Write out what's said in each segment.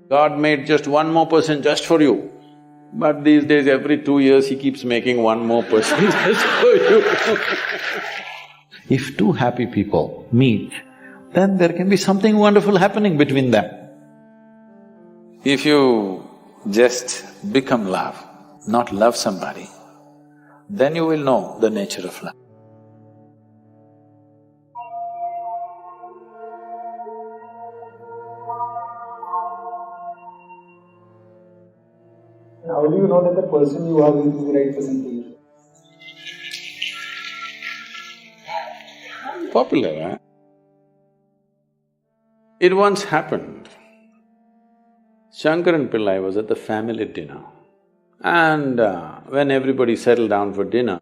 God made just one more person just for you. But these days, every 2 years, He keeps making one more person just for you. If two happy people meet, then there can be something wonderful happening between them. If you just become love, not love somebody, then you will know the nature of love. How do you know that the person you are with is the right person for you? Popular, huh? It once happened. Shankaran Pillai was at the family dinner, and when everybody settled down for dinner,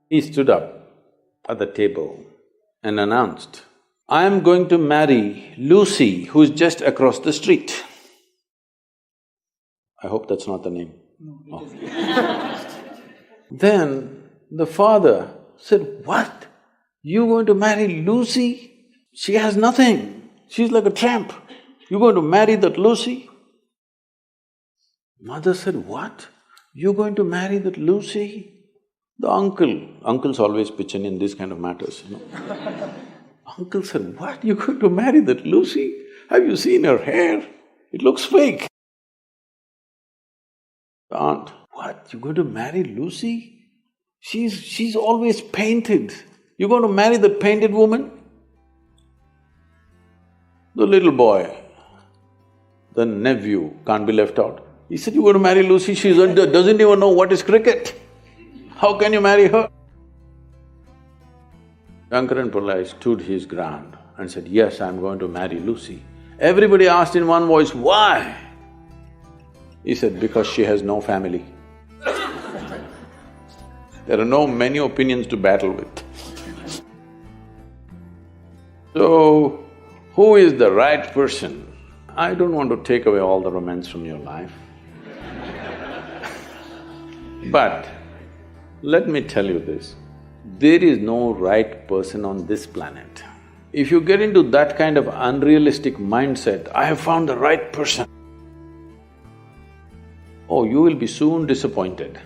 he stood up at the table and announced, "I am going to marry Lucy, who's just across the street." I hope that's not the name. No. Then the father said, "What? You going to marry Lucy? She has nothing. She's like a tramp. You're going to marry that Lucy?" Mother said, "What? You're going to marry that Lucy?" The uncles always pitch in these kind of matters, you know. Uncle said, "What? You're going to marry that Lucy? Have you seen her hair? It looks fake." The aunt, "What? You're going to marry Lucy? She's always painted. You're going to marry that painted woman?" The little boy, the nephew, can't be left out. He said, "You're going to marry Lucy, she doesn't even know what is cricket. How can you marry her?" Shankaran Pillai stood his ground and said, "Yes, I'm going to marry Lucy." Everybody asked in one voice, "Why?" He said, "Because she has no family." There are no many opinions to battle with. So, who is the right person? I don't want to take away all the romance from your life. But let me tell you this, there is no right person on this planet. If you get into that kind of unrealistic mindset, "I have found the right person," oh, you will be soon disappointed.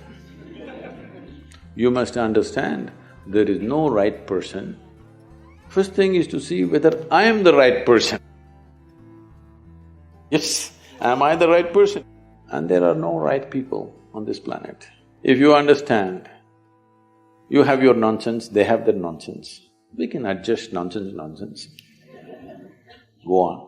You must understand, there is no right person. First thing is to see whether I am the right person. Yes, am I the right person? And there are no right people on this planet. If you understand, you have your nonsense, they have their nonsense. We can adjust nonsense. Go on.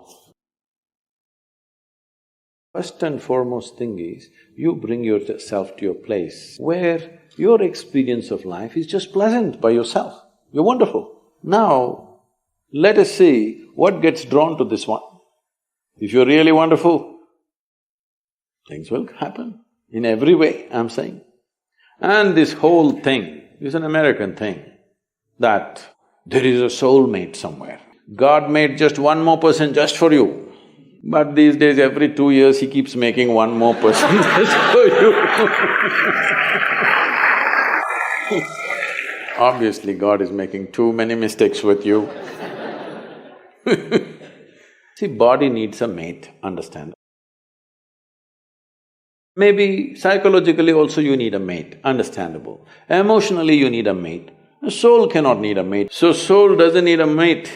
First and foremost thing is, you bring yourself to your place where your experience of life is just pleasant by yourself. You're wonderful. Now, let us see what gets drawn to this one. If you're really wonderful, things will happen in every way, I'm saying. And this whole thing is an American thing, that there is a soulmate somewhere. God made just one more person just for you. But these days, every 2 years, He keeps making one more person just for you. Obviously, God is making too many mistakes with you. See, body needs a mate, understand? Maybe psychologically also you need a mate, understandable. Emotionally you need a mate. A soul cannot need a mate. So soul doesn't need a mate.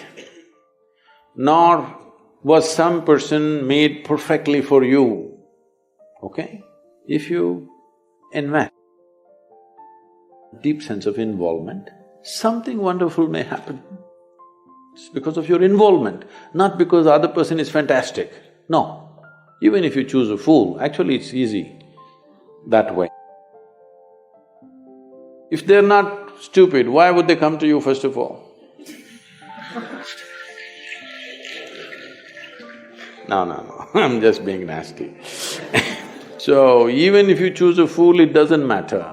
Nor was some person made perfectly for you, okay? If you invest deep sense of involvement, something wonderful may happen. It's because of your involvement, not because the other person is fantastic. No. Even if you choose a fool, actually it's easy that way. If they're not stupid, why would they come to you first of all? No, I'm just being nasty. So, even if you choose a fool, it doesn't matter.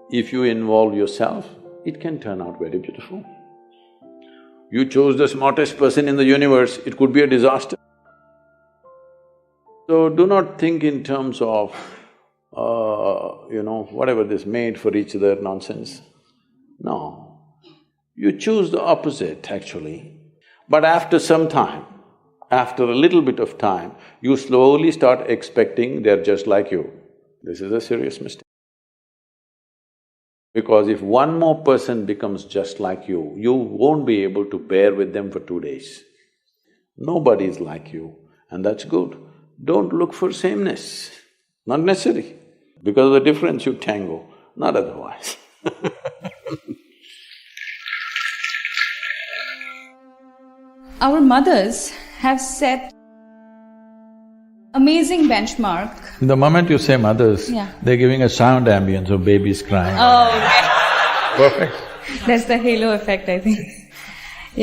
If you involve yourself, it can turn out very beautiful. You chose the smartest person in the universe, it could be a disaster. So, do not think in terms of, whatever this made for each other nonsense. No. You choose the opposite, actually. But after some time, After a little bit of time, you slowly start expecting they're just like you. This is a serious mistake. Because if one more person becomes just like you won't be able to bear with them for 2 days. Nobody's like you, and that's good. Don't look for sameness, not necessary. Because of the difference you tango, not otherwise. Our mothers have set amazing benchmark. The moment you say mothers, Yeah. they're giving a sound ambience of babies crying. Oh, okay. Perfect. That's the halo effect, I think.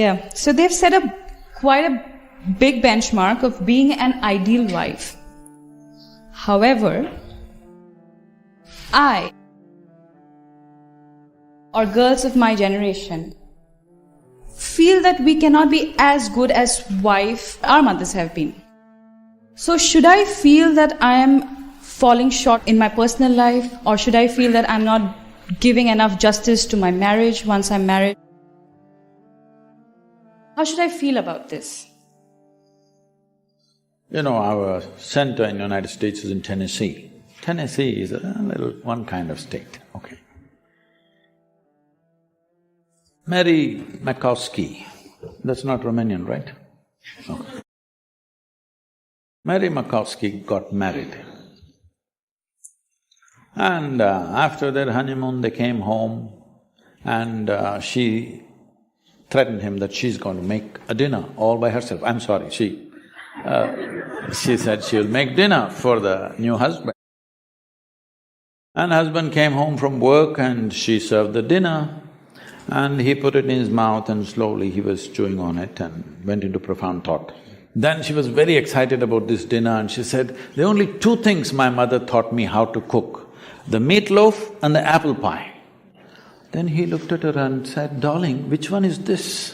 Yeah. So they've set up quite a big benchmark of being an ideal wife. However, I, or girls of my generation, feel that we cannot be as good as wife our mothers have been. So should I feel that I am falling short in my personal life, or should I feel that I'm not giving enough justice to my marriage once I'm married? How should I feel about this? You know, our center in the United States is in Tennessee. Tennessee is a little one kind of state, okay. Mary Makowski, that's not Romanian, right? Okay. Mary Makowski got married. And after their honeymoon, they came home and she threatened him that she's going to make a dinner all by herself. I'm sorry, she said she'll make dinner for the new husband. And husband came home from work and she served the dinner and he put it in his mouth and slowly he was chewing on it and went into profound thought. Then she was very excited about this dinner and she said, there are only 2 things my mother taught me how to cook, the meatloaf and the apple pie. Then he looked at her and said, darling, which one is this?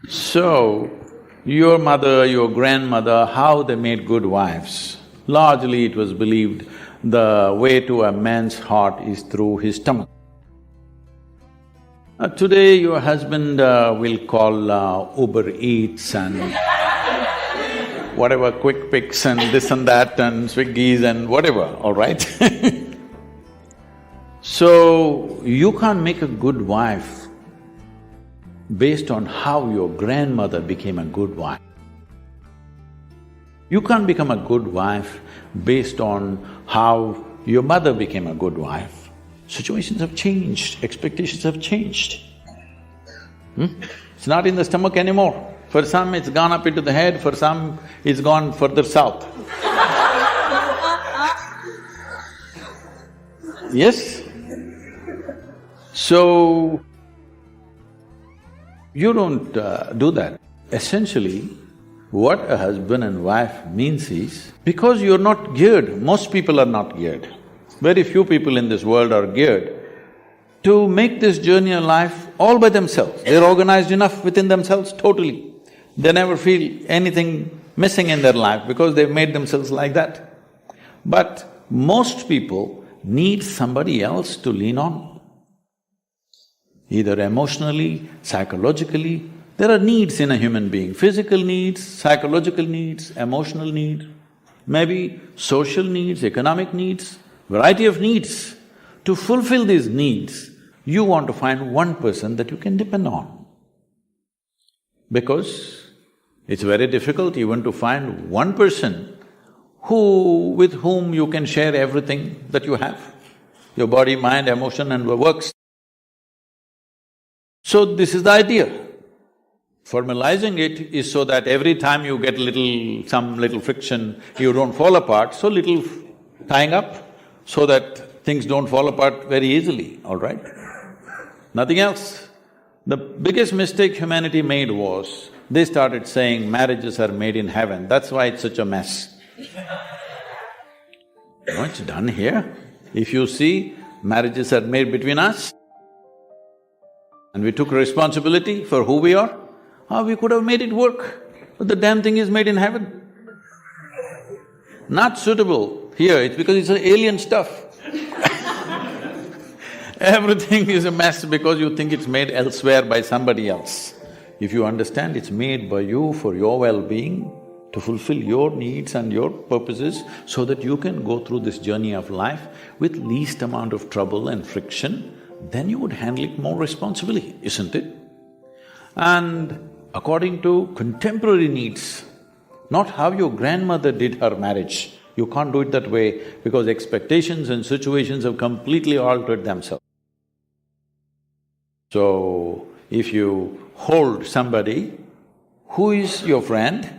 So, your mother, your grandmother, how they made good wives? Largely it was believed the way to a man's heart is through his stomach. Today your husband will call Uber Eats and whatever, Quick Picks and this and that and Swiggies and whatever, all right? So, you can't make a good wife based on how your grandmother became a good wife. You can't become a good wife based on how your mother became a good wife. Situations have changed, expectations have changed. It's not in the stomach anymore. For some it's gone up into the head, for some it's gone further south. Yes? So, you don't do that. Essentially, what a husband and wife means is, because you're not geared, most people are not geared. Very few people in this world are geared to make this journey of life all by themselves. They're organized enough within themselves totally. They never feel anything missing in their life because they've made themselves like that. But most people need somebody else to lean on. Either emotionally, psychologically, there are needs in a human being, physical needs, psychological needs, emotional needs, maybe social needs, economic needs, variety of needs. To fulfill these needs, you want to find one person that you can depend on. Because it's very difficult even to find one person with whom you can share everything that you have, your body, mind, emotion and works. So this is the idea. Formalizing it is so that every time you get some little friction, you don't fall apart, so little tying up so that things don't fall apart very easily, all right? Nothing else. The biggest mistake humanity made was, they started saying marriages are made in heaven, that's why it's such a mess. No, it's done here. If you see, marriages are made between us, and we took responsibility for who we are, we could have made it work, but the damn thing is made in heaven. Not suitable here, it's because it's alien stuff. Everything is a mess because you think it's made elsewhere by somebody else. If you understand it's made by you for your well-being, to fulfill your needs and your purposes so that you can go through this journey of life with least amount of trouble and friction, then you would handle it more responsibly, isn't it? And according to contemporary needs, not how your grandmother did her marriage. You can't do it that way because expectations and situations have completely altered themselves. So, if you hold somebody who is your friend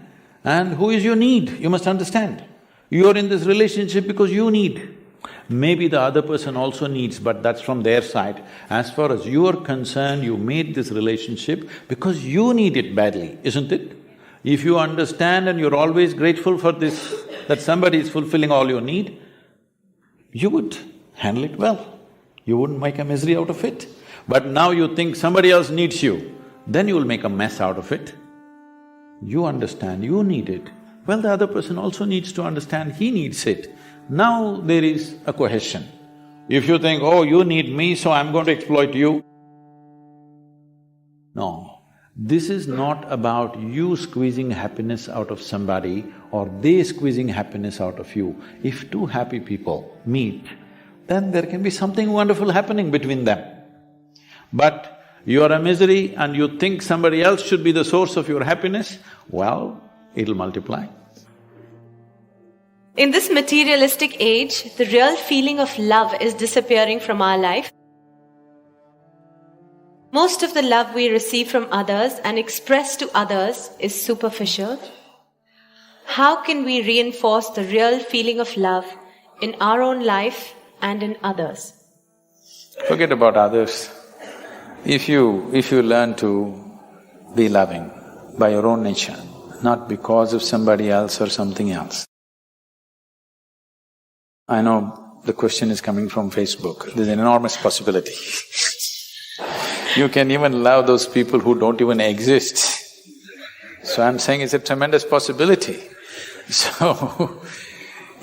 and who is your need, you must understand. You're in this relationship because you need. Maybe the other person also needs, but that's from their side. As far as you are concerned, you made this relationship because you need it badly, isn't it? If you understand and you're always grateful for this, that somebody is fulfilling all your need, you would handle it well. You wouldn't make a misery out of it. But now you think somebody else needs you, then you will make a mess out of it. You understand you need it, well, the other person also needs to understand he needs it. Now there is a cohesion. If you think, oh, you need me, so I'm going to exploit you. No, this is not about you squeezing happiness out of somebody or they squeezing happiness out of you. If two happy people meet, then there can be something wonderful happening between them. But you're a misery and you think somebody else should be the source of your happiness, well, it'll multiply. In this materialistic age, the real feeling of love is disappearing from our life. Most of the love we receive from others and express to others is superficial. How can we reinforce the real feeling of love in our own life and in others? Forget about others. If you learn to be loving by your own nature, not because of somebody else or something else. I know the question is coming from Facebook, there's an enormous possibility. You can even love those people who don't even exist. So I'm saying it's a tremendous possibility. So,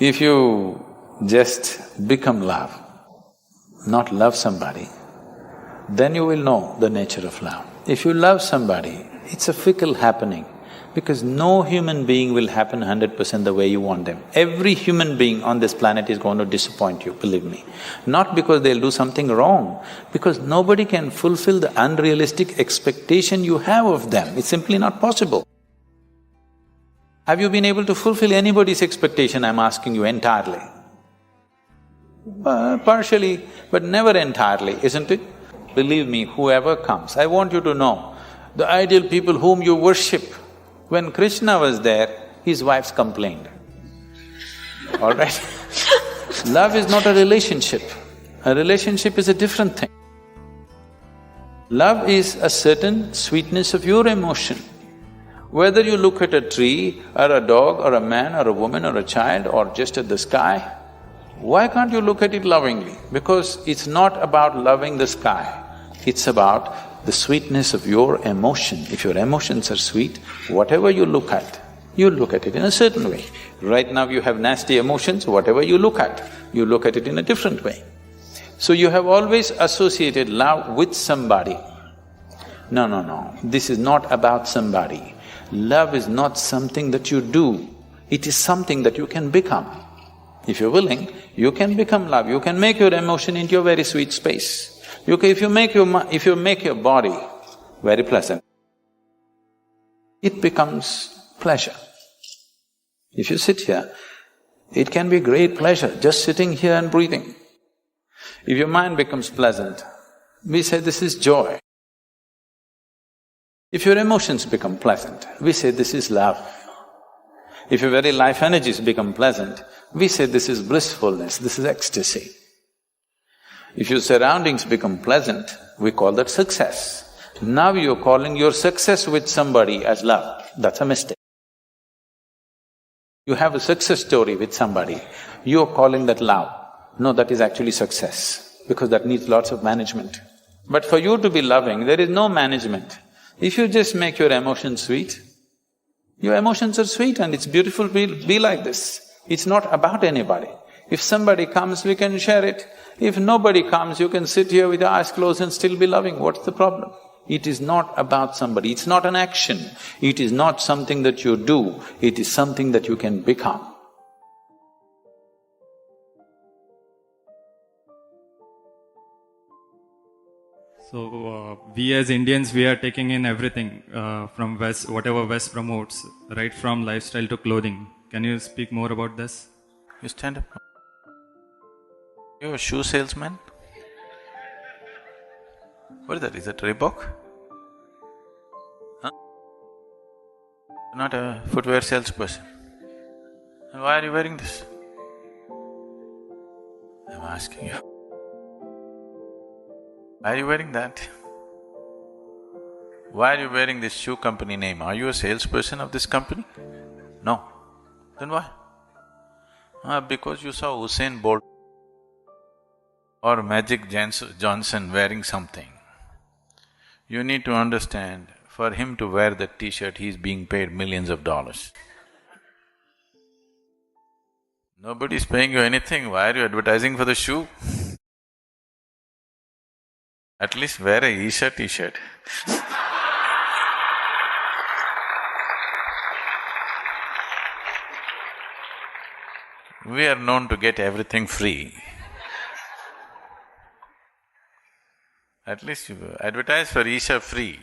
if you just become love, not love somebody, then you will know the nature of love. If you love somebody, it's a fickle happening because no human being will happen 100% the way you want them. Every human being on this planet is going to disappoint you, believe me. Not because they'll do something wrong, because nobody can fulfill the unrealistic expectation you have of them. It's simply not possible. Have you been able to fulfill anybody's expectation, I'm asking you, entirely? Partially, but never entirely, isn't it? Believe me, whoever comes, I want you to know, the ideal people whom you worship, when Krishna was there, his wives complained. All right? Love is not a relationship. A relationship is a different thing. Love is a certain sweetness of your emotion. Whether you look at a tree, or a dog, or a man, or a woman, or a child, or just at the sky, why can't you look at it lovingly? Because it's not about loving the sky, it's about the sweetness of your emotion. If your emotions are sweet, whatever you look at it in a certain way. Right now you have nasty emotions, whatever you look at it in a different way. So you have always associated love with somebody. No, this is not about somebody. Love is not something that you do, it is something that you can become. If you're willing, you can become love, you can make your emotion into a very sweet space. If you make your body very pleasant, it becomes pleasure. If you sit here, it can be great pleasure, just sitting here and breathing. If your mind becomes pleasant, we say this is joy. If your emotions become pleasant, we say this is love. If your very life energies become pleasant, we say this is blissfulness, this is ecstasy. If your surroundings become pleasant, we call that success. Now you're calling your success with somebody as love, that's a mistake. You have a success story with somebody, you're calling that love. No, that is actually success, because that needs lots of management. But for you to be loving, there is no management. If you just make your emotions sweet, your emotions are sweet and it's beautiful to be like this. It's not about anybody. If somebody comes, we can share it. If nobody comes, you can sit here with your eyes closed and still be loving. What's the problem? It is not about somebody, it's not an action. It is not something that you do, it is something that you can become. So, we as Indians, we are taking in everything from West, whatever West promotes, right from lifestyle to clothing. Can you speak more about this? You stand up. You're a shoe salesman? What is that? Is that Reebok? Huh? You're not a footwear salesperson. Then why are you wearing this? I'm asking you. Why are you wearing that? Why are you wearing this shoe company name? Are you a salesperson of this company? No. Then why? Because you saw Usain Bolt or Magic Johnson wearing something. You need to understand, for him to wear that t-shirt, he's being paid millions of dollars. Nobody's paying you anything, why are you advertising for the shoe? At least wear a Isha t-shirt. We are known to get everything free. At least you advertise for Isha free.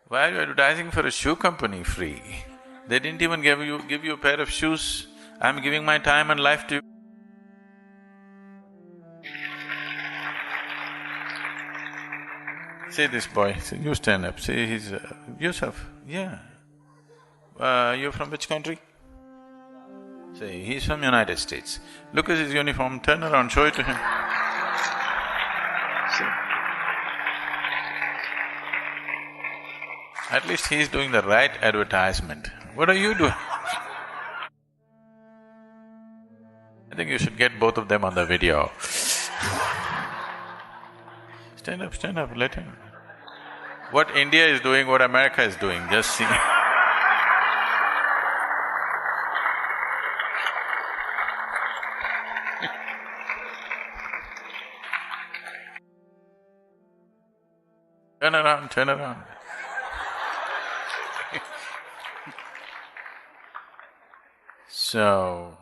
Why are you advertising for a shoe company free? They didn't even give you a pair of shoes. I'm giving my time and life to you. See this boy, see, you stand up, see he's… Yusuf, yeah. You're from which country? See, he's from United States. Look at his uniform, turn around, show it to him. See. At least he's doing the right advertisement. What are you doing? I think you should get both of them on the video. Stand up, let him… What India is doing, what America is doing, just see. Turn around, turn around. So,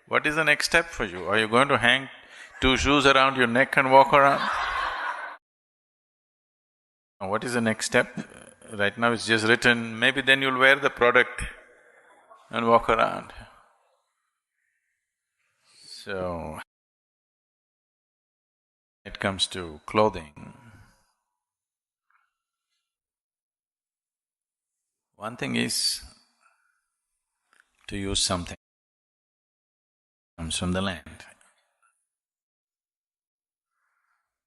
what is the next step for you? Are you going to hang two shoes around your neck and walk around? What is the next step? Right now it's just written, maybe then you'll wear the product and walk around. So, when it comes to clothing, one thing is to use something that comes from the land.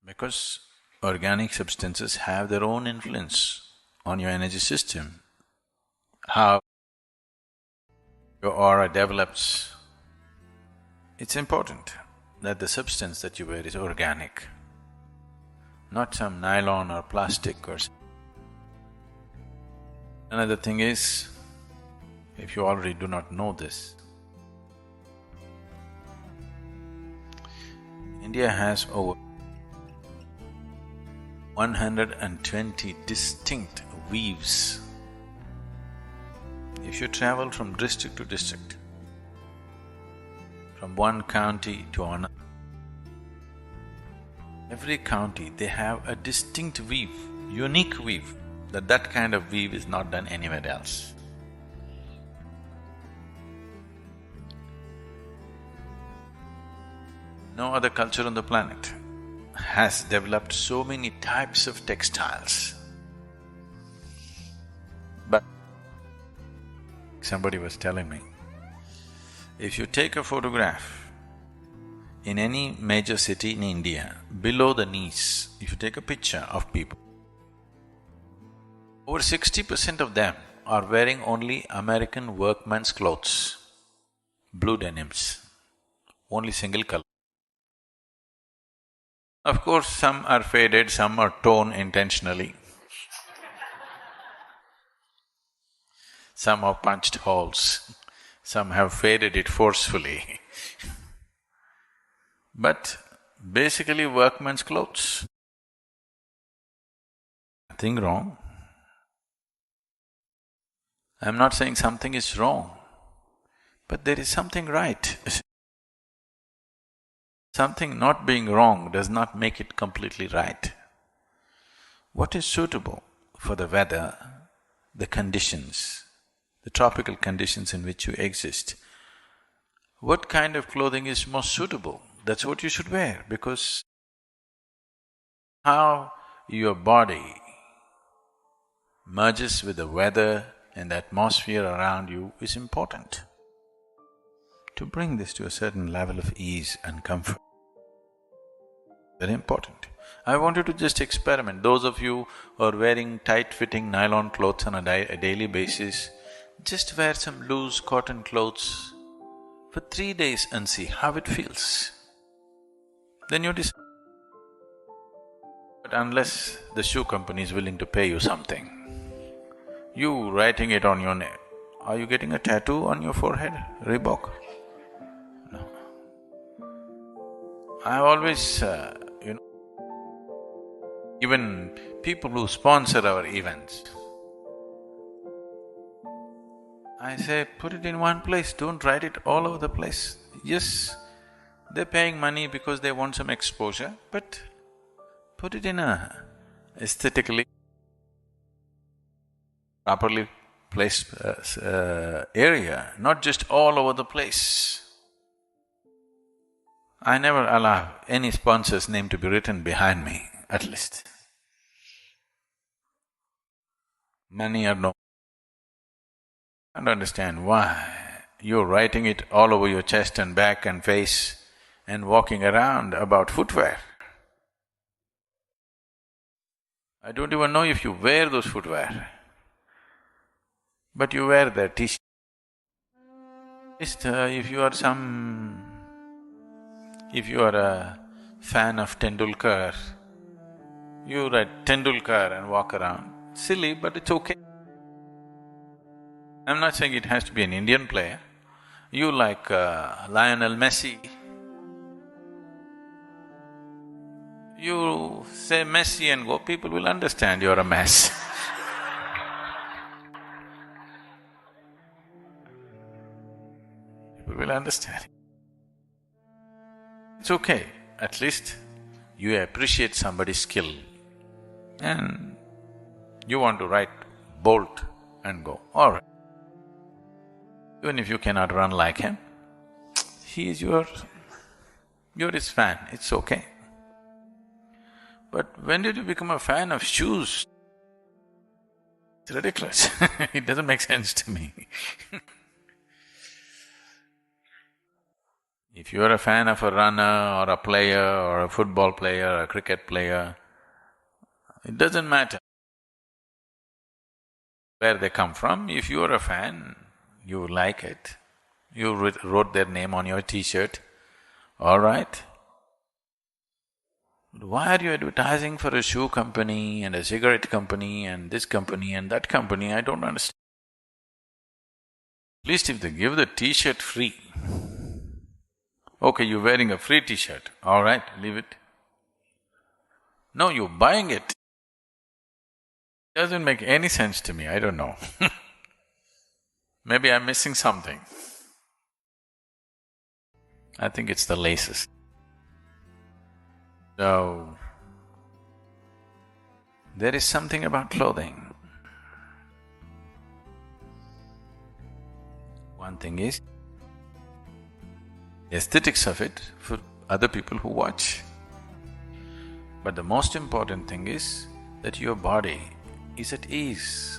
Because organic substances have their own influence on your energy system. How your aura develops, it's important that the substance that you wear is organic, not some nylon or plastic or… Another thing is, if you already do not know this, India has over 120 distinct weaves. If you travel from district to district, from one county to another, every county they have a distinct weave, unique weave, that kind of weave is not done anywhere else. No other culture on the planet has developed so many types of textiles. But somebody was telling me, if you take a photograph in any major city in India, below the knees, if you take a picture of people, over 60% of them are wearing only American workman's clothes, blue denims, only single color. Of course, some are faded, some are torn intentionally. Some have punched holes, some have faded it forcefully. But basically workman's clothes. Nothing wrong. I'm not saying something is wrong, but there is something right. Something not being wrong does not make it completely right. What is suitable for the weather, the conditions, the tropical conditions in which you exist, what kind of clothing is most suitable, that's what you should wear, because how your body merges with the weather and the atmosphere around you is important to bring this to a certain level of ease and comfort. Very important. I want you to just experiment. Those of you who are wearing tight-fitting nylon clothes on a daily basis, just wear some loose cotton clothes for 3 days and see how it feels. Then you decide. But unless the shoe company is willing to pay you something, you writing it on your neck, are you getting a tattoo on your forehead, Reebok? No. I've always, even people who sponsor our events, I say, put it in one place, don't write it all over the place. Yes, they're paying money because they want some exposure, but put it in a aesthetically properly placed area, not just all over the place. I never allow any sponsor's name to be written behind me, at least. Money or no. I don't understand why you're writing it all over your chest and back and face and walking around about footwear. I don't even know if you wear those footwear, but you wear their t-shirt. If you are a fan of Tendulkar, you write Tendulkar and walk around. Silly, but it's okay. I'm not saying it has to be an Indian player. You like Lionel Messi, you say Messi and go, people will understand you're a mess. People will understand. It's okay, at least you appreciate somebody's skill and you want to write Bolt and go, all right. Even if you cannot run like him, he is you're his fan, it's okay. But when did you become a fan of shoes? It's ridiculous it doesn't make sense to me If you're a fan of a runner or a player or a football player or a cricket player, it doesn't matter where they come from. If you're a fan, you like it, you wrote their name on your t-shirt, all right. But why are you advertising for a shoe company and a cigarette company and this company and that company? I don't understand. At least if they give the t-shirt free, okay, you're wearing a free t-shirt, all right, leave it. No, you're buying it. Doesn't make any sense to me, I don't know Maybe I'm missing something. I think it's the laces. So, there is something about clothing. One thing is aesthetics of it for other people who watch. But the most important thing is that your body is at ease.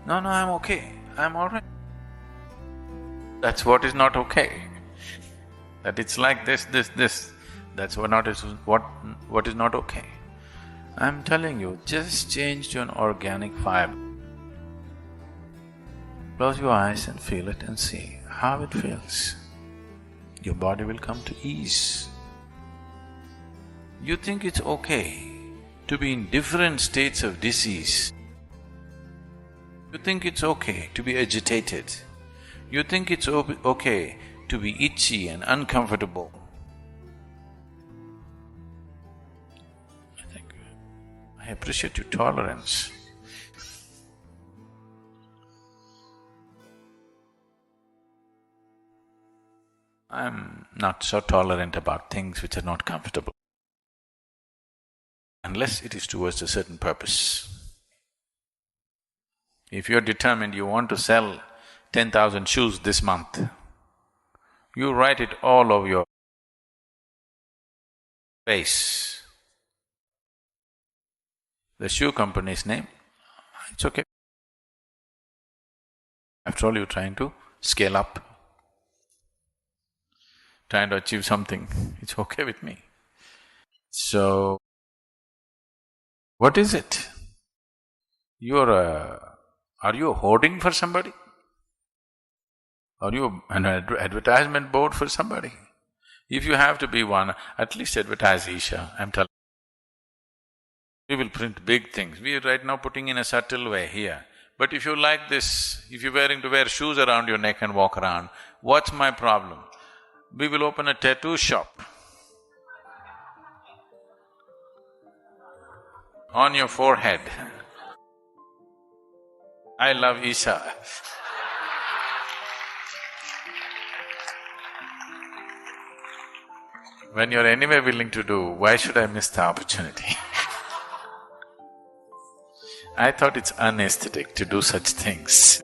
No, I'm okay, I'm all right. That's what is not okay. That it's like this, that's what is not okay. I'm telling you, just change to an organic fiber. Close your eyes and feel it and see how it feels. Your body will come to ease. You think it's okay to be in different states of disease. You think it's okay to be agitated. You think it's okay to be itchy and uncomfortable. appreciate your tolerance. I'm not so tolerant about things which are not comfortable, unless it is towards a certain purpose. If you're determined you want to sell 10,000 shoes this month, you write it all over your face. The shoe company's name, it's okay. After all, you're trying to scale up, trying to achieve something, it's okay with me. So, what is it? Are you hoarding for somebody? Are you an advertisement board for somebody? If you have to be one, at least advertise Isha, I'm telling you. We will print big things. We are right now putting in a subtle way here. But if you like this, if you're wearing to wear shoes around your neck and walk around, what's my problem? We will open a tattoo shop on your forehead. I love Isha. When you're anyway willing to do, why should I miss the opportunity? I thought it's unaesthetic to do such things.